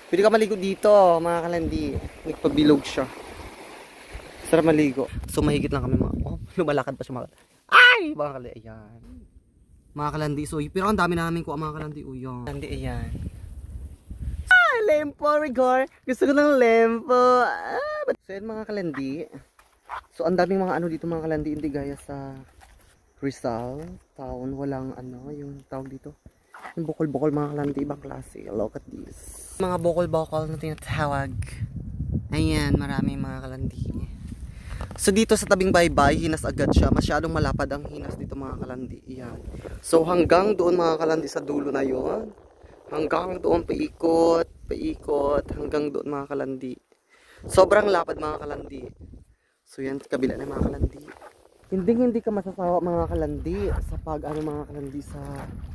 Pwede ka maligo dito, mga kalandi. Nagpabilog siya. Sarap maligo. So mahigit lang kami mga, oh, lumalakad pa siya mga kalandi. Ay! Mga kalandi, ayan. Mga kalandi, so, pero ang dami namin ko mga kalandi, yan. Kalandi, ayan. Ah, lempo, rigor. Gusto ko ng lempo. Ah, so yan mga kalandi. So ang daming mga ano dito mga kalandi, hindi gaya sa Rizal town, walang ano, yung tawag dito. Yung bukol-bukol mga kalandi, ibang klase. Look at this. Mga bukol-bukol na tinatawag. Ayan, marami mga kalandi. So dito sa tabing baybay, hinas agad siya. Masyadong malapad ang hinas dito mga kalandi. Ayan. So hanggang doon mga kalandi sa dulo na yon. Hanggang doon paikot, hanggang doon mga kalandi. Sobrang lapad mga kalandi. So yan, kabila na mga kalandi. Hindi ka masasawa mga kalandi sa pag-ano mga kalandi sa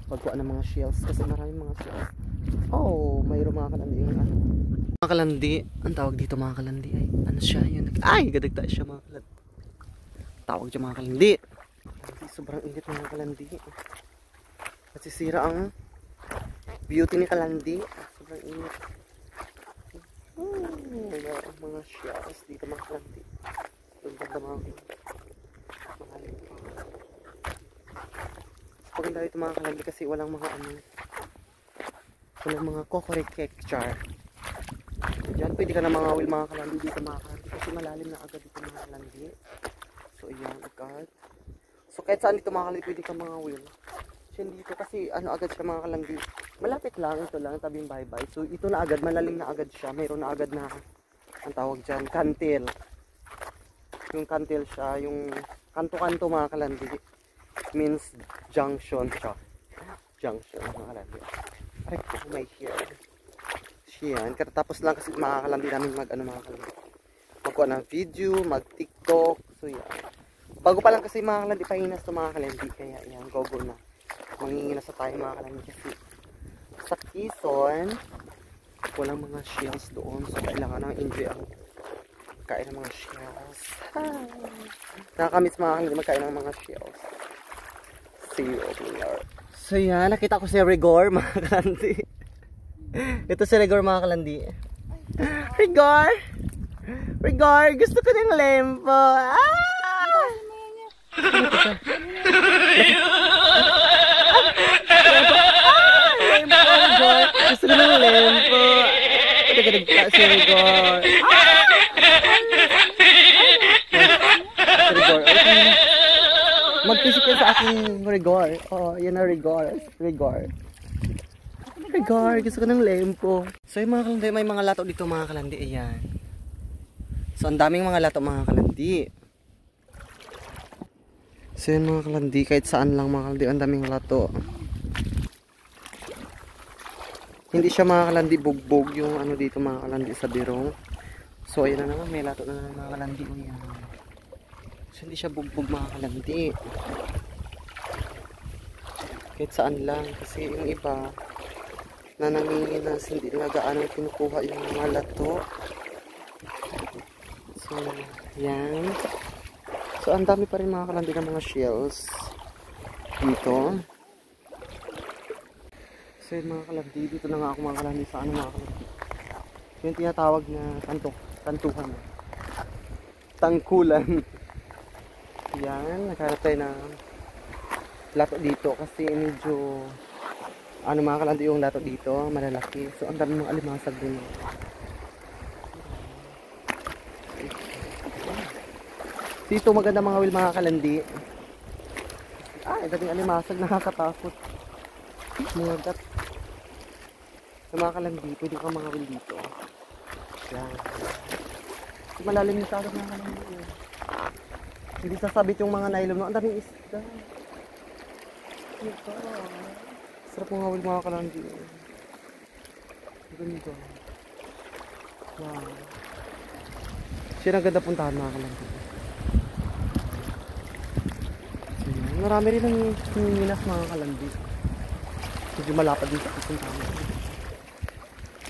pagkuha ng mga shells kasi maraming mga shells. Oh, mayroong mga kalandi yung ano. Mga kalandi, ang tawag dito mga kalandi ay ano siya yun. Ay, gadagta siya mga kalandi. Tawag siya mga kalandi. Sobrang init mga kalandi. Masisira ang beauty ni kalandi. Sobrang init. Mayroong mga shells dito mga kalandi. Yung ganda mga paganda ito mga kalandi kasi walang mga ano, walang mga coconut cake jar. Diyan pwede ka na mga will mga kalandi dito mga kalandi kasi malalim na agad dito mga kalandi. So ayan agad. So kahit saan dito mga kalandi pwede ka mga will. Diyan dito kasi ano agad siya mga kalandi. Malapit lang, ito lang tabing baybay. So ito na agad, malalim na agad siya. Mayroon na agad na ang tawag dyan, kantil. Yung kantil siya, yung kanto-kanto mga kalandi. Means junction siya. Junction mga kalandi. Aray ko, may hair. Siyan. Katapos lang kasi mga kalandi namin mag ano mga kalandi. Magkuha ng video, mag TikTok. So yan. Bago pa lang kasi mga kalandi pahinas to mga kalandi. Kaya yan, go na. Manginginas na tayo mga kalandi kasi sa Quezon, walang mga shells doon. So kailangan nang enjoy ang kain ng mga shells. Nakakamiss mga kalandi magkain ng mga shells. See you over there. So yan, nakita ko si Rigor mga kalandi. Ito si Rigor mga kalandi. Rigor! Rigor! Gusto ko ng lempo! Ah! Ano ito siya? Lempo, Rigor! Gusto ko ng lempo! Nagkadagta si Rigor. Rigor, okay. Mag-pisik ka sa aking Rigor. Oh, yan na Rigor. Rigor. Rigor, gusto ko ng lempo. So yung mga kalandi, may mga lato dito mga kalandi. Ayan. So ang daming mga lato mga kalandi. So yun mga kalandi, kahit saan lang mga kalandi, ang daming lato. Hindi siya mga kalandi bugbog yung ano dito mga kalandi sa birong. So ayan na naman, may lato na naman mga kalandi. Ayan. So hindi siya bugbog mga kalandi. Kahit saan lang, kasi yung iba na nanginginas, hindi na gaano kinukuha yung mga lato. So, yan. So, ang dami pa rin mga kalandi ng mga shells dito. So, yun mga kalandi, dito na nga ako mga kalandi sa ano mga kalandi. Yung tinatawag na tantuhan. Tangkulan. Yan, nagkaroon tayo ng lato dito kasi medyo ano mga kalandi yung lato dito, malalaki. So ang dami mga alimasag din. Dito maganda mga will mga kalandi. Ang daming alimasag, nakakatakot. Mga gat. Sa mga kalandi, pwede ka mga will dito. Yan. Malalim yung sagot mga kalandi. Hindi sasabit yung mga nylon. Ang daming isda. Ito. Sarap mga will mga kalandi. Ganda. Wow. Siya ang ganda puntahan mga kalandi. Marami rin ang hinihinas mga kalandi. Medyo malapad din sa puntahan.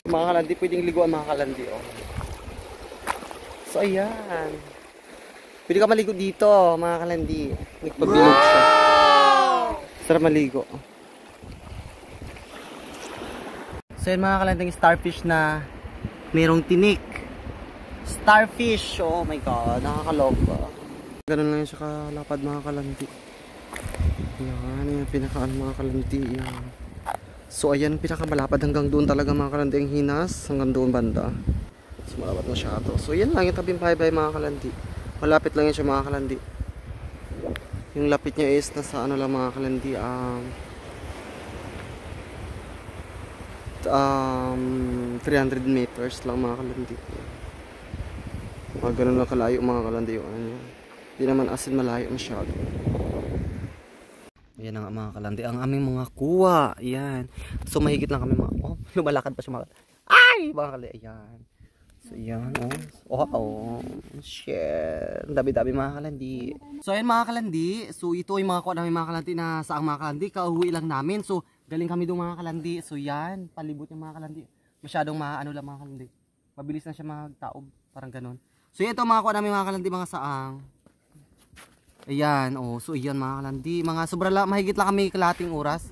Mga kalandi, pwedeng liguan mga kalandi. Oh. So ayan. Pwede ka maligo dito mga kalandi. Nagpabilog siya. Sarap maligo. So yan mga kalanding, starfish na mayroong tinik. Starfish! Oh my god, nakakaloka. Ganun lang yun siya kalapad mga kalandi. Yan, yung pinakaan mga kalandi. Yan. So ayan, pinakamalapad hanggang doon talaga mga kalandi ang hinas. Hanggang doon banda. So malapad masyado. So yan lang yung tabing bye-bye mga kalandi. Malapit lang yun siya mga kalandi. Yung lapit niya is nasa ano lang mga kalandi. 300 meters lang mga kalandi. Mga ganun lang kalayo mga kalandi yung ano yun. Hindi naman asin malayo masyado. Ayan nga mga kalandi, ang aming mga kuwa. Ayan. So mahigit lang kami mga, oh, lumalakad pa siya mga, ay! Mga kalandi, ayan. So ayan, oh. Shit. Dabi-dabi mga kalandi. So ayan mga kalandi, so ito yung mga kuwa namin mga kalandi na saang mga kalandi, kauwi lang namin. So galing kami doon mga kalandi. So yan, palibot yung mga kalandi. Masyadong maano lang mga kalandi. Mabilis na siya magtaob, parang ganun. So ito mga kuha namin mga kalandi, mga saang. Ayan, oh, so ayan mga kalandi. Mga sobrang mahigit lang kami kalating oras.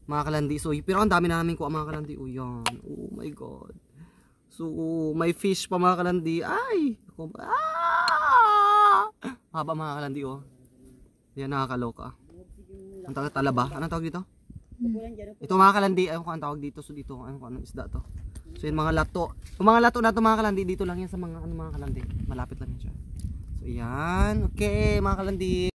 Mga kalandi. So pero ang dami namin kuha mga kalandi. Oh yan. Oh my god. So may fish pa mga kalandi. Ay! Haba mga kalandi oh. Ayan, nakakaloka. Ang tawag talaba. Anong tawag dito? Ito mga kalandi. Ayun ko ang tawag dito. So dito, ayun ko anong isda to. So yung mga lato. Yung mga lato na ito mga kalandi, dito lang yan sa mga ano mga kalandi. Malapit lang yan siya. So yan. Okay mga kalandi.